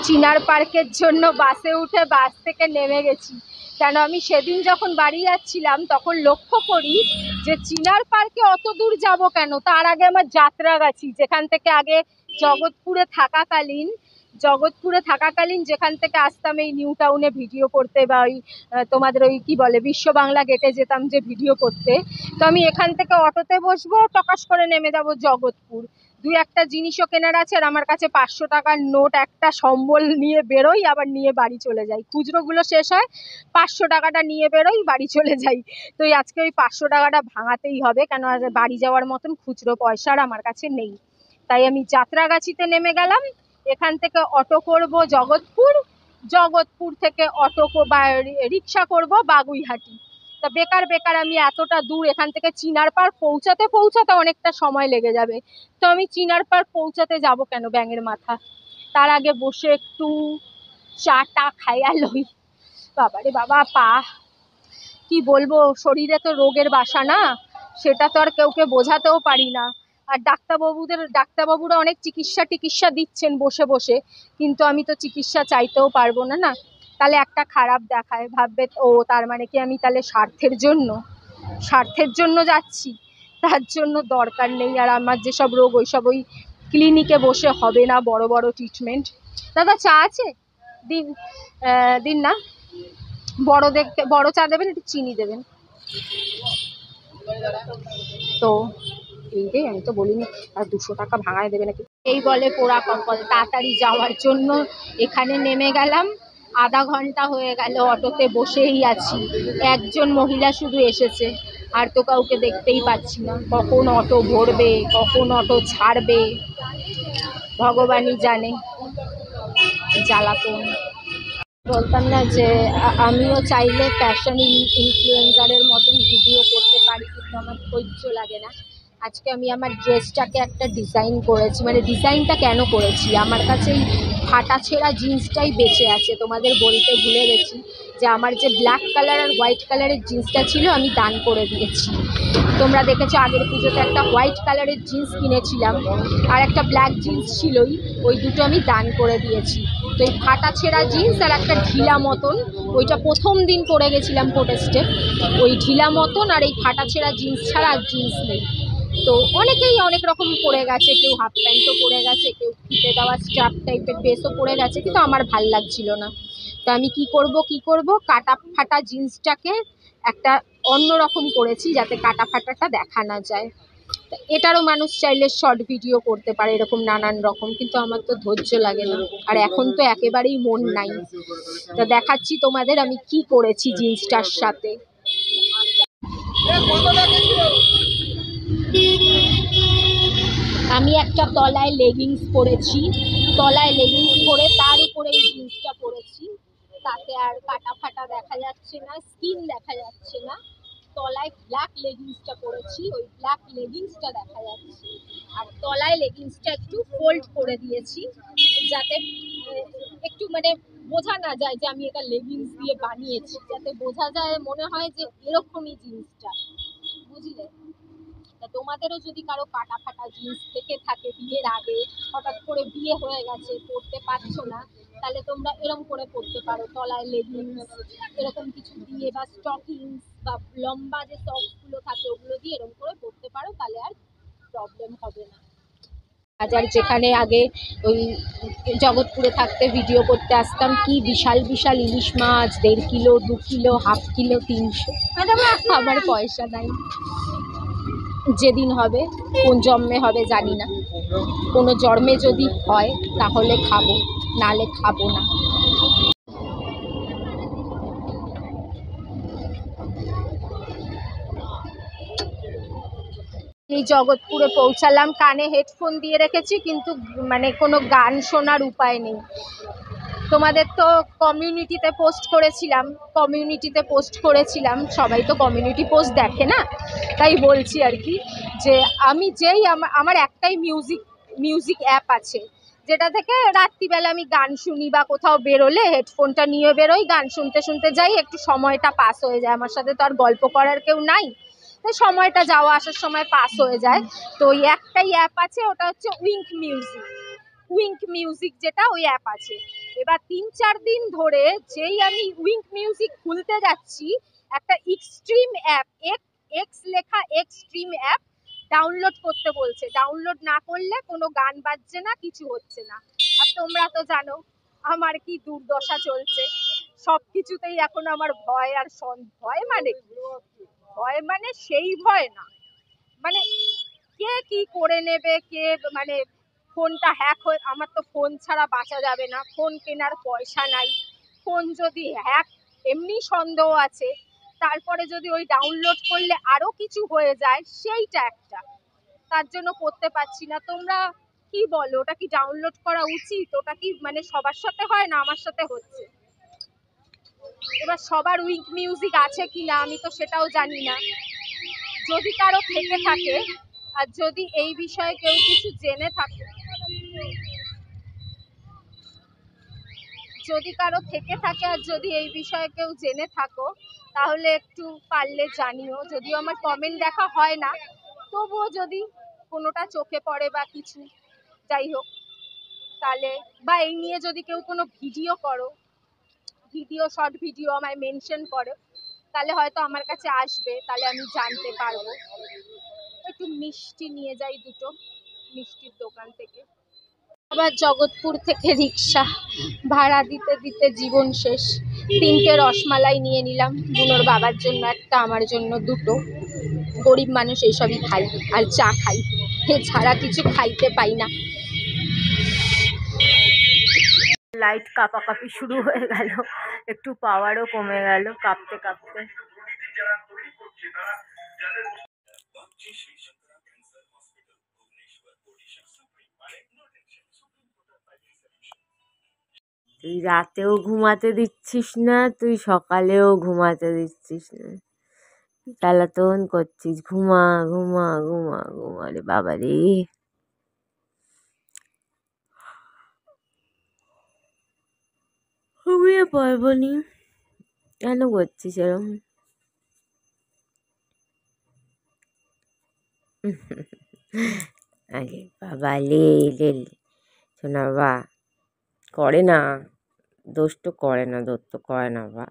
চিনার পার্কের জন্য বাসে উঠে বাস থেকে নেমে গেছি। কেন আমি সেদিন যখন বাড়ি যাচ্ছিলাম তখন লক্ষ্য করি যে চিনার পার্কে অত দূর যাব কেন। তার আগে আমার যাত্রাগাছি, যেখান থেকে আগে জগৎপুরে থাকাকালীন যেখান থেকে আসতাম এই নিউ টাউনে ভিডিও করতে, বা ওই তোমাদের ওই কি বলে বিশ্ব বাংলা গেটে যেতাম যে ভিডিও করতে। তো আমি এখান থেকে অটোতে বসবো, টকাশ করে নেমে যাব জগৎপুর। দুই একটা জিনিসও কেনার আছে, আর আমার কাছে 500 টাকার নোট একটা সম্বল নিয়ে বেরোই, আবার নিয়ে বাড়ি চলে যাই। খুচরোগুলো শেষ হয়, 500 টাকাটা নিয়ে বেরোই, বাড়ি চলে যাই। তো আজকে ওই 500 টাকাটা ভাঙাতেই হবে, কেন বাড়ি যাওয়ার মতন খুচরো পয়সা আর আমার কাছে নেই। তাই আমি যাত্রাগাছিতে নেমে গেলাম। এখান থেকে অটো করব জগৎপুর থেকে অটো বা রিক্সা করব বাগুইহাটি। তা বেকার আমি এতটা দূর, এখান থেকে চিনার পার্ক পৌঁছাতে অনেকটা সময় লেগে যাবে। তো আমি চিনার পার্ক পৌঁছাতে যাব কেন ব্যাঙের মাথা। তার আগে বসে একটু চাটা খাইয়া লই। বাবারে বাবা, পা কি বলবো, শরীরে তো রোগের বাসা না, সেটা তো আর কেউকে বোঝাতেও পারি না। আর ডাক্তারবাবুরা অনেক চিকিৎসা দিচ্ছেন বসে বসে, কিন্তু আমি তো চিকিৎসা চাইতেও পারবো না। না, তাহলে একটা খারাপ দেখায়, ভাববে ও তার মানে কি আমি তাহলে স্বার্থের জন্য যাচ্ছি। তার জন্য দরকার নেই। আর আমার যেসব রোগ ওইসব ওই ক্লিনিকে বসে হবে না, বড় বড় ট্রিটমেন্ট। দাদা চা আছে? দিন না, বড় চা দেবেন, একটু চিনি দেবেন। তো এই রে, আমি তো বলিনি আর 200 টাকা ভাঙায় দেবে নাকি। এই বলে পোড়া কপাল। তাড়াতাড়ি যাওয়ার জন্য এখানে নেমে গেলাম। আধা ঘন্টা হয়ে গেল অটোতে বসেই আছি। একজন মহিলা শুধু এসেছে, আর তো কাউকে দেখতেই পাচ্ছি না। কখন অটো ভরবে, কখন অটো ছাড়বে, ভগবানই জানে। জ্বালাতন। বলতাম না যে আমিও চাইলে ফ্যাশন ইনফ্লুয়েন্সারের মতন ভিডিও করতে পারি, কিন্তু আমার ধৈর্য লাগে না। আজকে আমি আমার ড্রেসটাকে একটা ডিজাইন করেছি। মানে ডিজাইনটা কেন করেছি, আমার কাছে এই ফাটা ছেঁড়া জিন্সটাই বেঁচে আছে। তোমাদের বলতে ভুলে গেছি যে আমার যে ব্ল্যাক কালার আর হোয়াইট কালারের জিন্সটা ছিল আমি দান করে দিয়েছি। তোমরা দেখেছো আগের পুজোতে একটা হোয়াইট কালারের জিন্স কিনেছিলাম, আর একটা ব্ল্যাক জিন্স ছিলই, ওই দুটো আমি দান করে দিয়েছি। তো এই ফাটা ছেঁড়া জিন্স আর একটা ঢিলা মতন, ওইটা প্রথম দিন পরে গেছিলাম প্রোটেস্টে, ওই ঢিলা মতন আর এই ফাটা ছেঁড়া জিন্স ছাড়া আর জিন্স নেই। তো অনেকেই অনেক রকম পরে গেছে, কেউ হাফ প্যান্টও পরে গেছে, কেউ ফিতে দেওয়া স্ট্রাপ টাইপের ড্রেসও পরে গেছে, কিন্তু আমার ভাল লাগছিল না। তো আমি কি করব কাটা ফাটা জিন্সটাকে একটা অন্যরকম করেছি, যাতে কাটা ফাটাটা দেখা না যায়। এটারও মানুষ চাইলে শর্ট ভিডিও করতে পারে এরকম নানান রকম, কিন্তু আমার তো ধৈর্য লাগে না, আর এখন তো একেবারেই মন নাই। তো দেখাচ্ছি তোমাদের আমি কি করেছি জিন্সটার সাথে। আমি একটা তলায় লেগিংস পরেছি, পরে তার উপরে এই জিন্সটা পরেছি। তাতে আর কাটা ফাটা দেখা যাচ্ছে না, স্কিন দেখা যাচ্ছে না। তলায় ব্ল্যাক লেগিংসটা পরেছি, ওই ব্ল্যাক লেগিংসটা দেখা যাচ্ছে। আর তলায় লেগিংসটা একটু ফোল্ড করে দিয়েছি, যাতে একটু মানে বোঝা না যায় যে আমি এটা লেগিংস দিয়ে বানিয়েছি, যাতে বোঝা যায় মনে হয় যে এরকমই জিন্সটা, বুঝলে। তা তোমাদেরও যদি কারো কাটা ফাটা জিন্স থেকে থাকে, বিয়ের আগে হঠাৎ করে বিয়ে হয়ে গেছে, পরতে পারছো না, তাহলে তোমরা এরকম করে পরতে পারো, তলায় লেগিংস এরকম কিছু দিয়ে, বা স্টকিংস বা লম্বা যে সক্সগুলো থাকে ওগুলো দিয়ে এরকম করে পরতে পারো, তাহলে আর প্রবলেম হবে না। বাজার যেখানে আগে ওই জগৎপুরে থাকতে ভিডিও করতে আসতাম, কি বিশাল বিশাল ইলিশ মাছ, 1.5 কিলো 2 কিলো হাফ কিলো 300। আমার পয়সা নাই। যেদিন হবে, কোন জন্মে হবে জানি না, কোনো জন্মে যদি হয় তাহলে খাবো, নালে খাবো না। এই জগৎপুরে পৌঁছালাম, কানে হেডফোন দিয়ে রেখেছি, কিন্তু মানে কোনো গান শোনার উপায় নেই। তোমাদের তো কমিউনিটিতে পোস্ট করেছিলাম, সবাই তো কমিউনিটি পোস্ট দেখে না, তাই বলছি আর কি, যে আমি আমার একটাই মিউজিক অ্যাপ আছে, যেটা থেকে রাত্রিবেলা আমি গান শুনি, বা কোথাও বেরোলে হেডফোনটা নিয়ে বেরোই, গান শুনতে শুনতে যাই, একটু সময়টা পাস হয়ে যায়। আমার সাথে তো আর গল্প করার কেউ নাই, তাই সময়টা যাওয়া আসার সময় পাস হয়ে যায়। তো ওই একটাই অ্যাপ আছে, ওটা হচ্ছে উইঙ্ক মিউজিক যেটা, ওই অ্যাপ আছে। এবার 3-4 দিন ধরে যেই আমি উইঙ্ক মিউজিক খুলতে যাচ্ছি, একটা এক্সট্রিম অ্যাপ, এক্স লেখা এক্সট্রিম অ্যাপ ডাউনলোড করতে বলছে। ডাউনলোড না করলে কোনো গান বাজছে না, কিছু হচ্ছে না। আর তোমরা তো জানো আমার কি দুর্দশা চলছে, সবকিছুতেই এখন আমার ভয় আর ভয় মানে ভয় মানে সেই ভয় না, মানে কে কি করে নেবে, কে মানে ফোনটা হ্যাক হয়ে, আমার তো ফোন ছাড়া বাঁচা যাবে না, ফোন কেনার পয়সা নাই, ফোন যদি হ্যাক, এমনি সন্দেহ আছে, তারপরে যদি ওই ডাউনলোড করলে আরো কিছু হয়ে যায়, সেইটা একটা, তার জন্য করতে পারছি না। তোমরা কি বলো, ওটা কি ডাউনলোড করা উচিত? ওটা কি মানে সবার সাথে হয় না আমার সাথে হচ্ছে? এবার সবার উইঙ্ক মিউজিক আছে কিনা আমি তো সেটাও জানি না। যদি কারো থেকে থাকে আর যদি এই বিষয়ে কেউ কিছু জেনে থাকে, যদি কারো থেকে থাকে আর যদি এই বিষয়ে কেউ জেনে থাকো, তাহলে একটু পারলে জানিও। যদিও আমার কমেন্ট দেখা হয় না, তবুও যদি কোনোটা চোখে পড়ে বা কিছু, যাই হোক, তাহলে বা এই নিয়ে যদি কেউ কোনো ভিডিও করো, ভিডিও শর্ট ভিডিও আমায় মেনশন করো, তাহলে হয়তো আমার কাছে আসবে, তাহলে আমি জানতে পারবো। একটু মিষ্টি নিয়ে যাই দুটো, মিষ্টির দোকান থেকে। আবার জগৎপুর থেকে রিক্সা ভাড়া দিতে দিতে জীবন শেষ। 3টে রসমালাই নিয়ে নিলাম, বুনোর বাবার জন্য একটা, আমার জন্য দুটো। গরিব মানুষ এইসবই খাই আর চা খাই, এছাড়া কিছু খাইতে পাই না। লাইট কাঁপাকাঁপি শুরু হয়ে গেল, একটু পাওয়ারও কমে গেল কাঁপতে কাঁপতে। তুই রাতেও ঘুমাতে দিচ্ছিস না, তুই সকালেও ঘুমাতে দিচ্ছিস না, জ্বালাতন করছিস। ঘুমা ঘুমা ঘুমা ঘুমা রে বাবা রে। ঘুমিয়ে পারবো নি, কেন করছিস এরম? আরে বাবা লে লে, শোনা বাবা করে না, দোষ তো করে না, দোষ তো করে না বাবা।